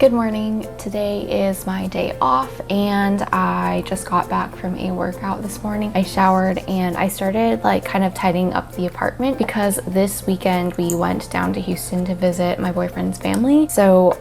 Good morning. Today is my day off and I just got back from a workout this morning. I showered and I started kind of tidying up the apartment because this weekend we went down to Houston to visit my boyfriend's family. So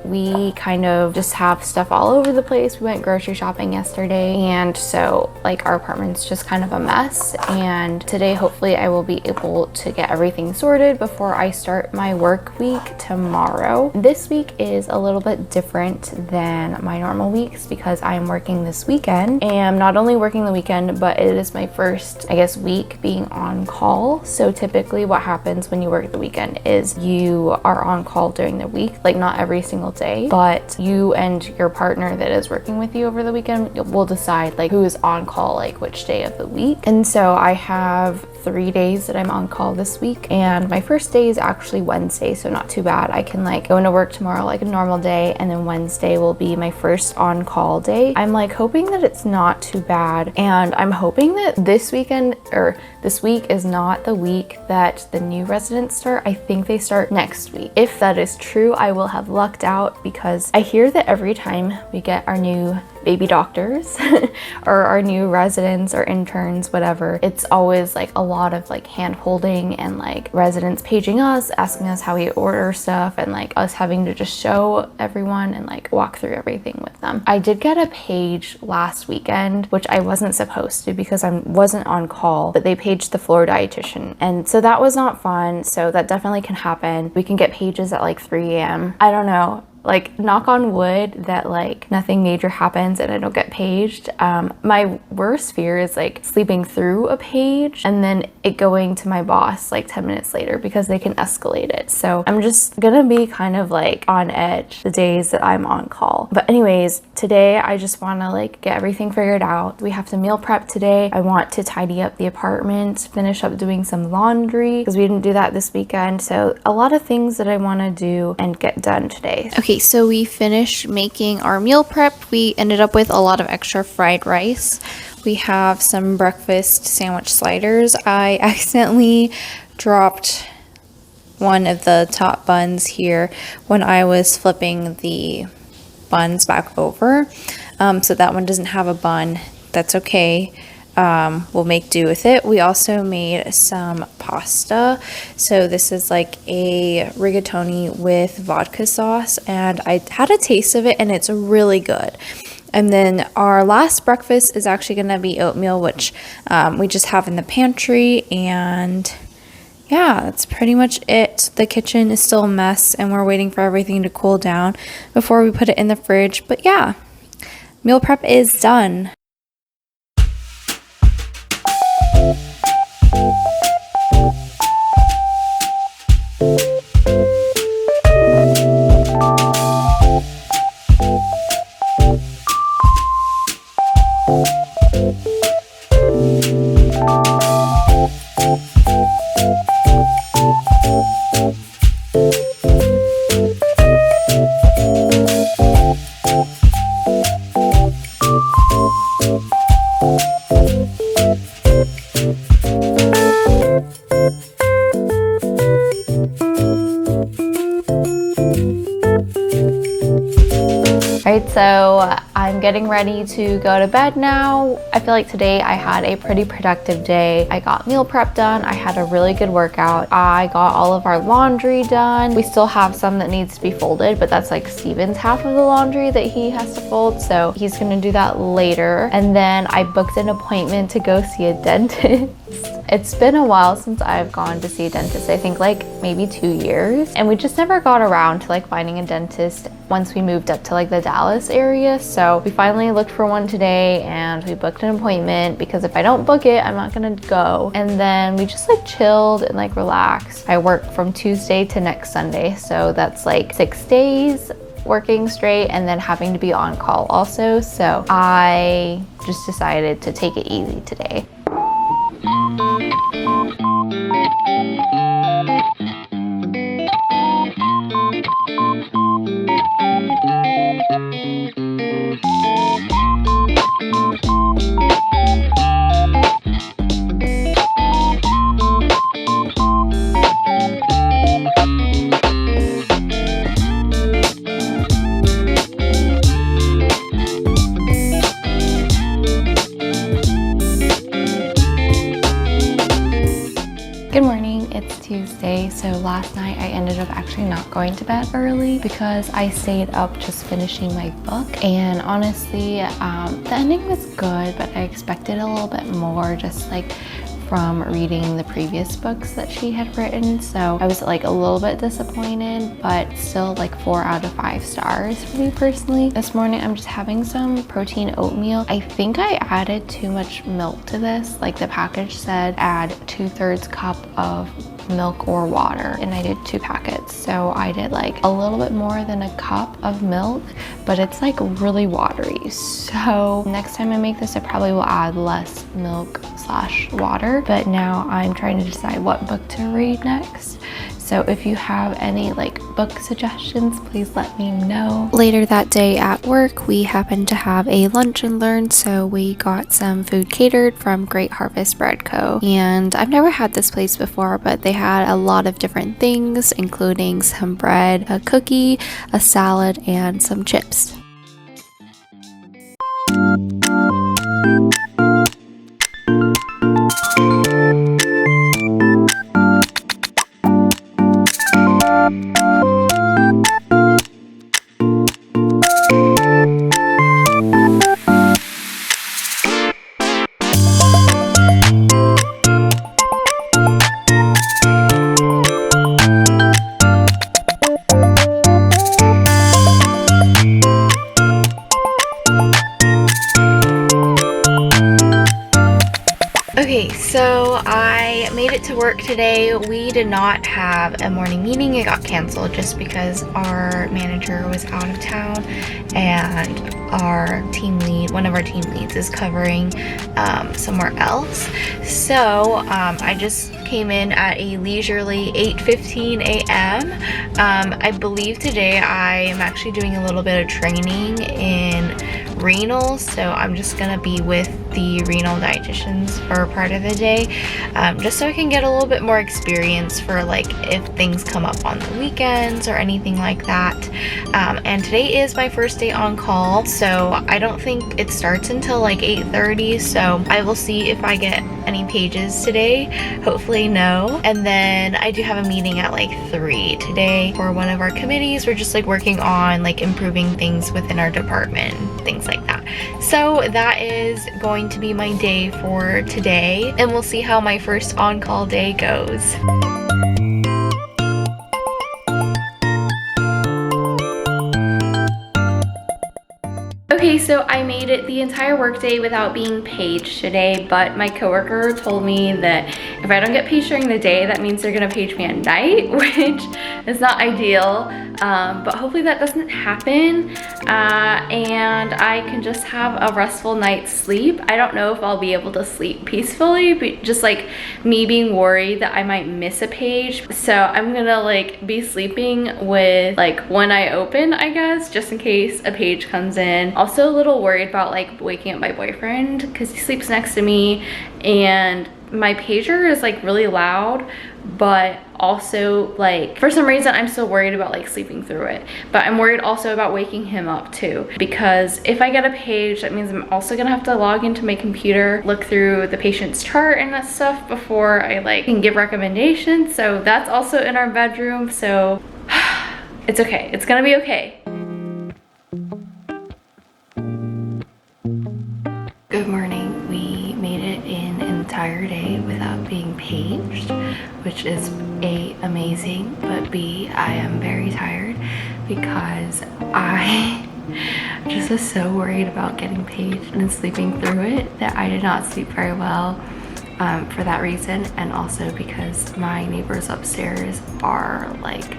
we kind of just have stuff all over the place. We went grocery shopping yesterday and so our apartment's just kind of a mess, and today hopefully I will be able to get everything sorted before I start my work week tomorrow. This week is a little bit different than my normal weeks because I am working this weekend, and I'm not only working the weekend, but it is my first, week being on call. So typically what happens when you work the weekend is you are on call during the week, not every single day, but you and your partner that is working with you over the weekend will decide who is on call which day of the week. And so I have 3 days that I'm on call this week, and my first day is actually Wednesday, so not too bad. I can go into work tomorrow like a normal day, and then Wednesday will be my first on call day. I'm hoping that it's not too bad, and I'm hoping that this weekend or this week is not the week that the new residents start. I think they start next week. If that is true, I will have lucked out because I hear that every time we get our new baby doctors or our new residents or interns, whatever, it's always a lot of hand holding and residents paging us, asking us how we order stuff, and us having to just show everyone and walk through everything with them. I did get a page last weekend, which I wasn't supposed to because I wasn't on call, but they paged the floor dietitian, and so that was not fun. So that definitely can happen. We can get pages at 3 a.m. I don't know. Knock on wood that nothing major happens and I don't get paged. My worst fear is sleeping through a page and then it going to my boss 10 minutes later because they can escalate it. So I'm just gonna be kind of on edge the days that I'm on call. But anyways, today I just wanna get everything figured out. We have to meal prep today. I want to tidy up the apartment, finish up doing some laundry because we didn't do that this weekend. So a lot of things that I wanna do and get done today. Okay, so we finished making our meal prep. We ended up with a lot of extra fried rice. We have some breakfast sandwich sliders. I accidentally dropped one of the top buns here when I was flipping the buns back over. So that one doesn't have a bun. That's okay. We'll make do with it. We also made some pasta. So this is a rigatoni with vodka sauce, and I had a taste of it and it's really good. And then our last breakfast is actually going to be oatmeal, which we just have in the pantry. And yeah, that's pretty much it. The kitchen is still a mess and we're waiting for everything to cool down before we put it in the fridge. But yeah, meal prep is done. Alright, so I'm getting ready to go to bed now. I feel like today I had a pretty productive day. I got meal prep done. I had a really good workout. I got all of our laundry done. We still have some that needs to be folded, but that's Steven's half of the laundry that he has to fold, so he's gonna do that later. And then I booked an appointment to go see a dentist. It's been a while since I've gone to see a dentist. I think maybe 2 years, and we just never got around to finding a dentist once we moved up to the Dallas area. So we finally looked for one today and we booked an appointment because if I don't book it, I'm not gonna go. And then we just chilled and relaxed. I work from Tuesday to next Sunday, so that's 6 days working straight and then having to be on call also. So I just decided to take it easy today. Good morning, it's Tuesday. So last night I ended up actually not going to bed early because I stayed up just finishing my book. And honestly, the ending was good, but I expected a little bit more just like from reading the previous books that she had written. So I was like a little bit disappointed, but still like 4 out of 5 stars for me personally. This morning I'm just having some protein oatmeal. I think I added too much milk to this. Like the package said add 2/3 cup of milk or water, and I did 2 packets. So I did like a little bit more than a cup of milk, but it's like really watery. So next time I make this, I probably will add less milk/water. But now I'm trying to decide what book to read next. So if you have any like book suggestions, please let me know. Later that day at work, we happened to have a lunch and learn, so we got some food catered from Great Harvest Bread Co. And I've never had this place before, but they had a lot of different things, including some bread, a cookie, a salad, and some chips. Okay, so I made it to work today. We did not have a morning meeting. It got canceled just because our manager was out of town and our team lead, one of our team leads, is covering somewhere else. So I just came in at a leisurely 8:15 a.m. I believe today I am actually doing a little bit of training in renal, so I'm just gonna be with the renal dietitians for part of the day, just so I can get a little bit more experience for like if things come up on the weekends or anything like that. And today is my first day on call, so I don't think it starts until like 8:30, so I will see if I get any pages today. Hopefully no. And then I do have a meeting at like 3 today for one of our committees. We're just like working on like improving things within our department, things like that. So that is going to be my day for today, and we'll see how my first on-call day goes. Okay, so I made it the entire workday without being paged today, but my coworker told me that if I don't get paged during the day, that means they're gonna page me at night, which is not ideal, but hopefully that doesn't happen, and I can just have a restful night's sleep. I don't know if I'll be able to sleep peacefully, but just like me being worried that I might miss a page. So I'm gonna like be sleeping with like one eye open, I guess, just in case a page comes in. Also a little worried about like waking up my boyfriend because he sleeps next to me, and my pager is like really loud, but also like for some reason I'm still worried about like sleeping through it. But I'm worried also about waking him up too, because if I get a page, that means I'm also gonna have to log into my computer, look through the patient's chart and that stuff before I like can give recommendations. So that's also in our bedroom, so it's okay, it's gonna be okay. Good morning. We made it an entire day without being paged, which is A, amazing, but B, I am very tired because I just was so worried about getting paged and sleeping through it that I did not sleep very well for that reason, and also because my neighbors upstairs are like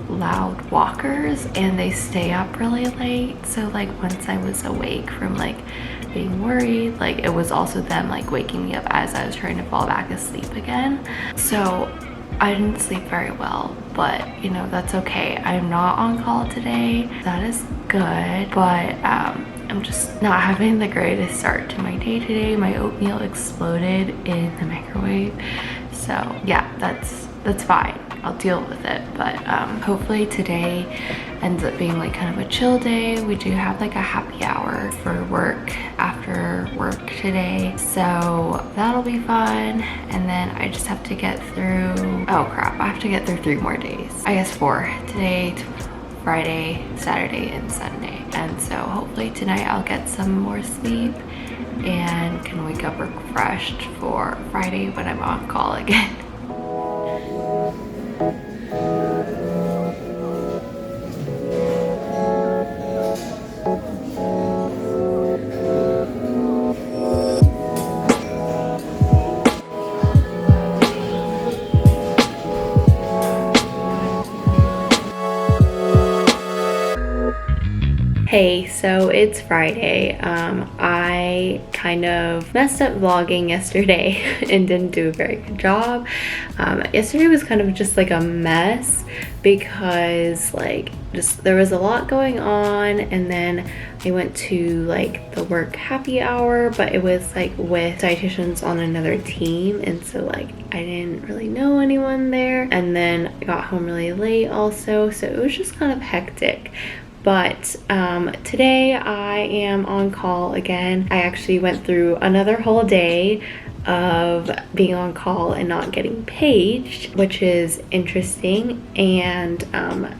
loud walkers and they stay up really late. So like once I was awake from like being worried, like it was also them like waking me up as I was trying to fall back asleep again. So I didn't sleep very well, but you know, that's okay. I'm not on call today. That is good, but I'm just not having the greatest start to my day today. My oatmeal exploded in the microwave. So yeah, that's fine. I'll deal with it. But hopefully today ends up being like kind of a chill day. We do have like a happy hour for work after work today, so that'll be fun. And then I just have to get through, oh crap, I have to get through 3 more days. I guess 4. Today, Friday, Saturday, and Sunday. And so hopefully tonight I'll get some more sleep and can wake up refreshed for Friday when I'm on call again. Hey, so it's Friday. I kind of messed up vlogging yesterday and didn't do a very good job. Yesterday was kind of just like a mess because like there was a lot going on, and then I went to like the work happy hour, but it was like with dietitians on another team, and so like I didn't really know anyone there, and then I got home really late also, so it was just kind of hectic. But today I am on call again. I actually went through another whole day of being on call and not getting paged, which is interesting. And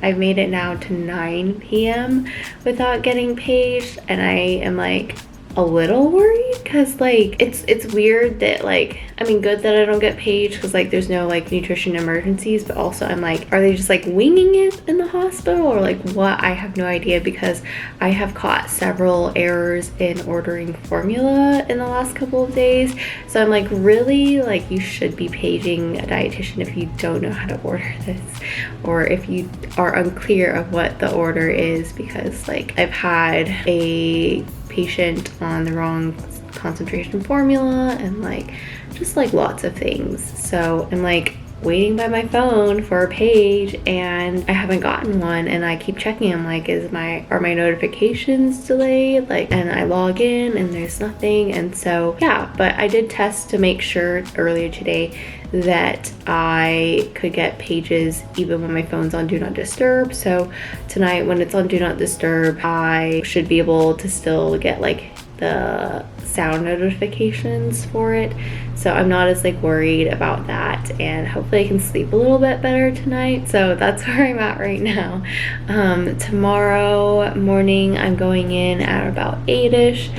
I've made it now to 9 p.m. without getting paged, and I am like a little worried because like it's weird that like, I mean, good that I don't get paged because like there's no like nutrition emergencies, but also I'm like, are they just like winging it in the hospital or like what? I have no idea, because I have caught several errors in ordering formula in the last couple of days. So I'm like, really, like you should be paging a dietitian if you don't know how to order this, or if you are unclear of what the order is, because like I've had a patient on the wrong concentration formula and like just like lots of things. So I'm like waiting by my phone for a page and I haven't gotten one, and I keep checking. I'm like, are my notifications delayed? Like, and I log in and there's nothing. And so yeah, but I did test to make sure earlier today that I could get pages even when my phone's on do not disturb. So tonight when it's on do not disturb, I should be able to still get like the sound notifications for it. So I'm not as like worried about that, and hopefully I can sleep a little bit better tonight. So that's where I'm at right now. Tomorrow morning I'm going in at about 8ish.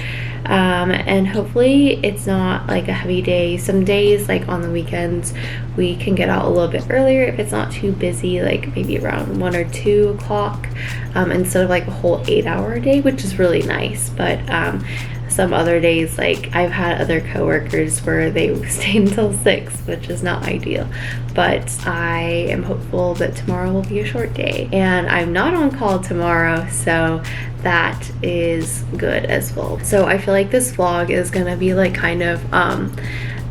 And hopefully it's not like a heavy day. Some days, like on the weekends, we can get out a little bit earlier if it's not too busy, like maybe around 1 or 2 o'clock, instead of like a whole 8-hour day, which is really nice. But some other days, like I've had other coworkers where they stay until 6, which is not ideal. But I am hopeful that tomorrow will be a short day, and I'm not on call tomorrow, so that is good as well. So I feel like this vlog is gonna be like kind of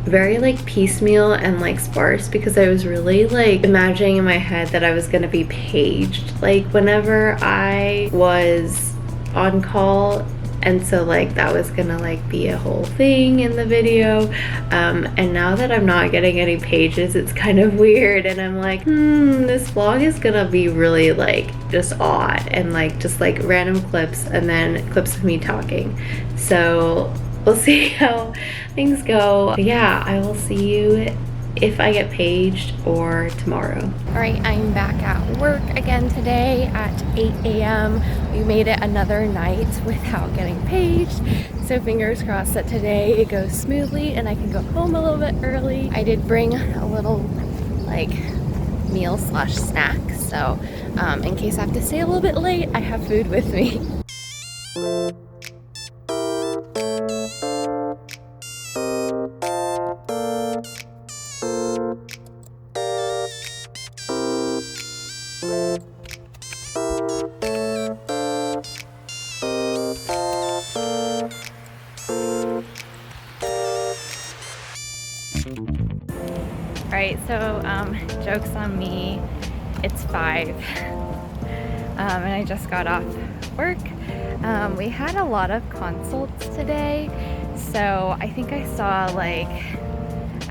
very like piecemeal and like sparse, because I was really like imagining in my head that I was gonna be paged like whenever I was on call. And so like that was gonna like be a whole thing in the video, and now that I'm not getting any pages, it's kind of weird, and I'm like, this vlog is gonna be really like just odd and like just like random clips and then clips of me talking. So we'll see how things go. But yeah, I will see you if I get paged or tomorrow. All right, I'm back at work again today at 8 a.m. We made it another night without getting paged. So fingers crossed that today it goes smoothly and I can go home a little bit early. I did bring a little like meal slash snack. So in case I have to stay a little bit late, I have food with me. Alright, so joke's on me, it's 5 and I just got off work. We had a lot of consults today, so I think I saw like,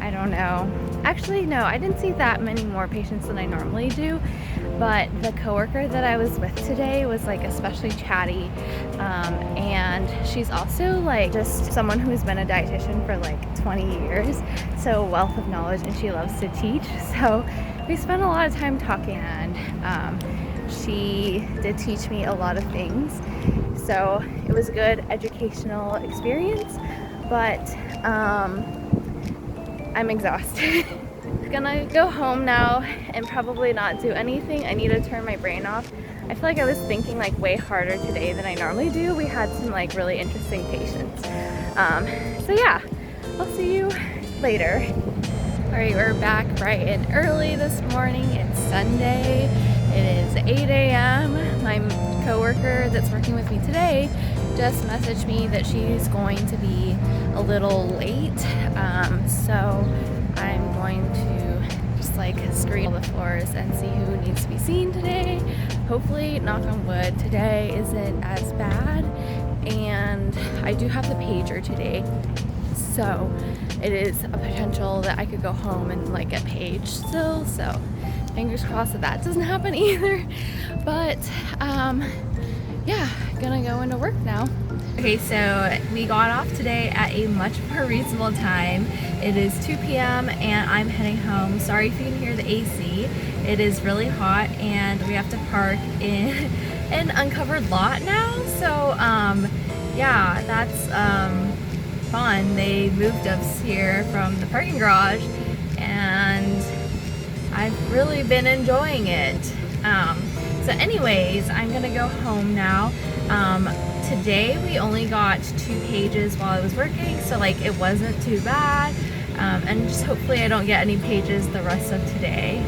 I don't know. Actually, no, I didn't see that many more patients than I normally do, but the coworker that I was with today was like especially chatty, and she's also like just someone who's been a dietitian for like 20 years, so wealth of knowledge, and she loves to teach. So we spent a lot of time talking, and she did teach me a lot of things. So it was a good educational experience, but I'm exhausted. Gonna go home now and probably not do anything. I need to turn my brain off. I feel like I was thinking like way harder today than I normally do. We had some like really interesting patients. So yeah, I'll see you later. All right, we're back bright and early this morning. It's Sunday. It is 8 a.m. My coworker that's working with me today just messaged me that she's going to be a little late. So I'm going to just like screen all the floors and see who needs to be seen today. Hopefully, knock on wood, today isn't as bad. And I do have the pager today, so it is a potential that I could go home and like get paged still. So fingers crossed that that doesn't happen either. But yeah, gonna go into work now. Okay, so we got off today at a much more reasonable time. It is 2 p.m. and I'm heading home. Sorry if you can hear the AC. It is really hot and we have to park in an uncovered lot now. So yeah, that's fun. They moved us here from the parking garage and I've really been enjoying it. So anyways, I'm gonna go home now. Today we only got 2 pages while I was working, so like it wasn't too bad, and just hopefully I don't get any pages the rest of today.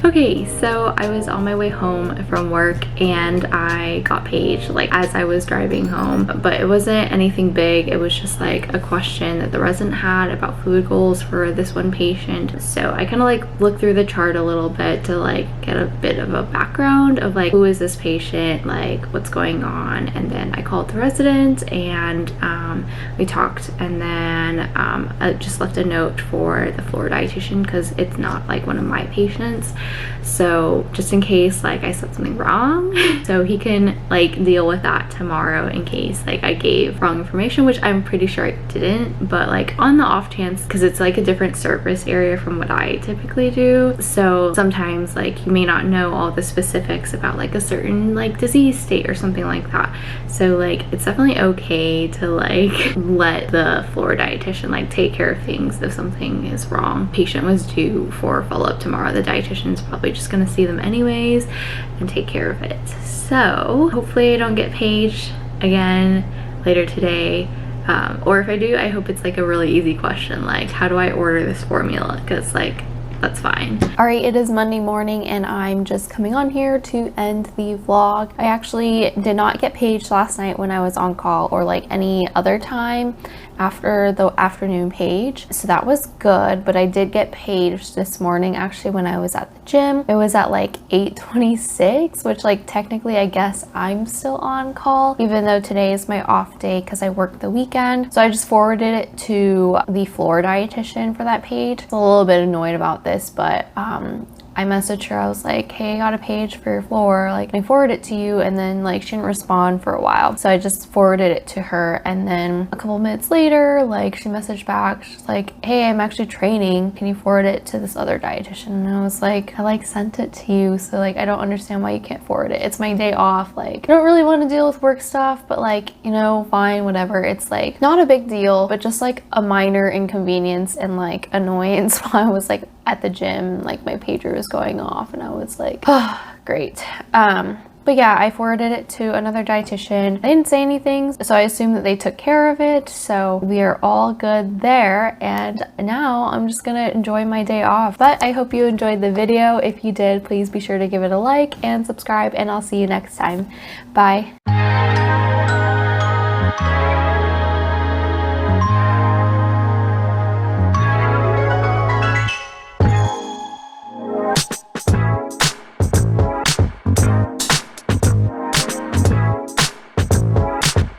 Okay, so I was on my way home from work and I got paged like as I was driving home, but it wasn't anything big. It was just like a question that the resident had about food goals for this one patient. So I kind of like looked through the chart a little bit to like get a bit of a background of like who is this patient, like what's going on, and then I called the resident and we talked, and then I just left a note for the floor dietitian because it's not like one of my patients. So just in case like I said something wrong, so he can like deal with that tomorrow in case like I gave wrong information, which I'm pretty sure I didn't, but like on the off chance, because it's like a different service area from what I typically do, so sometimes like you may not know all the specifics about like a certain like disease state or something like that. So like it's definitely okay to like let the floor dietitian like take care of things if something is wrong. Patient was due for follow-up tomorrow. The dietitian's probably just gonna see them anyways and take care of it. So hopefully I don't get paged again later today, or if I do, I hope it's like a really easy question like how do I order this formula, because like that's fine. All right, it is Monday morning and I'm just coming on here to end the vlog. I actually did not get paged last night when I was on call or like any other time after the afternoon page, so that was good. But I did get paged this morning actually when I was at the gym. It was at like 8:26, which like technically I guess I'm still on call even though today is my off day because I worked the weekend. So I just forwarded it to the floor dietitian for that page. I'm a little bit annoyed about this, but I messaged her. I was like, hey, I got a page for your floor, like I forwarded it to you, and then like she didn't respond for a while, so I just forwarded it to her. And then a couple minutes later, like she messaged back, she's like, hey, I'm actually training, can you forward it to this other dietitian? And I was like, I like sent it to you, so like I don't understand why you can't forward it. It's my day off, like I don't really want to deal with work stuff, but like, you know, fine, whatever. It's like not a big deal, but just like a minor inconvenience and like annoyance while I was like at the gym. Like my pager was going off and I was like, oh, great. But yeah, I forwarded it to another dietitian. They didn't say anything, so I assume that they took care of it. So we are all good there. And now I'm just gonna enjoy my day off. But I hope you enjoyed the video. If you did, please be sure to give it a like and subscribe, and I'll see you next time. Bye.